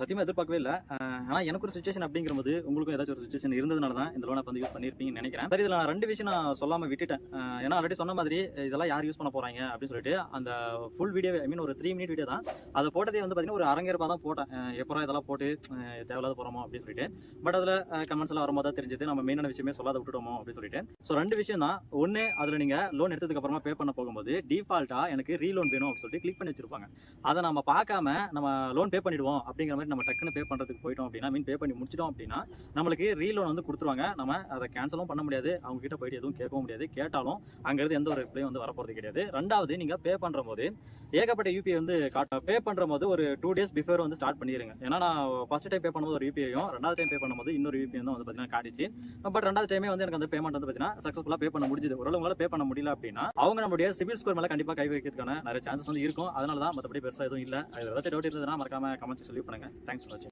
சத்தியமா எதிர்பார்க்கவே இல்லை. ஆனால் எனக்கு ஒரு சுச்சுவேஷன் அப்படிங்கும்போது உங்களுக்கும் ஏதாச்சும் ஒரு சுச்சுவேஷன் இருந்ததுனால தான் இந்த லோனை வந்து யூஸ் பண்ணியிருப்பீங்கன்னு நினைக்கிறேன். சரி, இதில் நான் 2 விஷயம் நான் சொல்லாமல் விட்டுட்டேன். ஏன்னா ஆல்ரெடி சொன்ன மாதிரி இதெல்லாம் யார் யூஸ் பண்ண போகிறாங்க அப்படின்னு சொல்லிட்டு அந்த ஃபுல் வீடியோ, ஐ மீன் ஒரு 3 மினிட் வீடியோ தான். அதை போட்டதே வந்து பார்த்தீங்கன்னா ஒரு அரங்கேற்பா தான் போட்டேன். எப்பறம் இதெல்லாம் போட்டு தேவையில்லாத போகிறோமோ அப்படின்னு சொல்லிட்டு. பட் அதில் கமெண்ட்ஸ் எல்லாம் வரும்போது தான் தெரிஞ்சது நம்ம மெயினான விஷயமே சொல்லாத விட்டுட்டோமோ அப்படின்னு சொல்லிட்டு. ஸோ 2 விஷயம் தான். ஒன்று, அதில் நீங்கள் லோன் எடுத்ததுக்கு அப்புறமா பே பண்ண போகும்போது டிஃபால்ட்டாக எனக்கு ரீலோன் வேணும் அப்படின்னு சொல்லிட்டு கிளிக் பண்ணி வச்சிருப்பாங்க. அதை நம்ம பார்க்காம நம்ம லோன் பே பண்ணிடுவோம் அப்படிங்கிற மாதிரி நம்ம டக்குன்னு பே பண்ணுறதுக்கு போயிட்டோம் அப்படின்னா, மீன் பே பண்ணி முடிச்சிட்டோம் அப்படின்னா நம்மளுக்கு ரீலோன் வந்து கொடுத்துருவாங்க. நம்ம அதை கேன்சலும் பண்ண முடியாது, அவங்க கிட்ட போயிட்டு எதுவும் கேட்கவும் முடியாது. கேட்டாலும் அங்கேருந்து எந்த ஒரு ரிப்ளையும் வந்து வரப்போகிறது கிடையாது. 2வது, நீங்கள் பே பண்ணுற போது ஏகப்பட்ட யூபிஐ வந்து பே பண்ணுற போது ஒரு 2 டேஸ் பிஃபோர் வந்து ஸ்டார்ட் பண்ணிடுங்க. ஏன்னா நான் ஃபர்ஸ்ட் டைம் பே பண்ணும்போது ஒரு யூபிஐயும் 2வது டைம் பே பண்ணும்போது இன்னொரு யூபிஐ வந்து பார்த்தீங்கன்னா காட்டிச்சு. பட் 2வது டைமே வந்து எனக்கு அந்த பேமெண்ட் வந்து பார்த்தீங்கன்னா சக்ஸஸ்ஃபுல்லாக பே பண்ண முடிஞ்சது. ஒரு உங்களால் பே பண்ண முடியல அப்படின்னா அவங்க நம்மளுடைய சிபில் ஸ்கோர் மேலே கண்டிப்பாக கை வைக்கிறதுக்கான நிறைய சான்சஸ் வந்து இருக்கும். அதனால தான், மற்றபடி பெருசாக எதுவும் இல்லை. ஏதாச்சும் டவுட் இருந்ததுன்னா மறக்காம கமெண்ட் செக்ஷன்ல லீவ் பண்ணுங்க. தேங்க்ஸ் ஃபார் வாட்சிங்.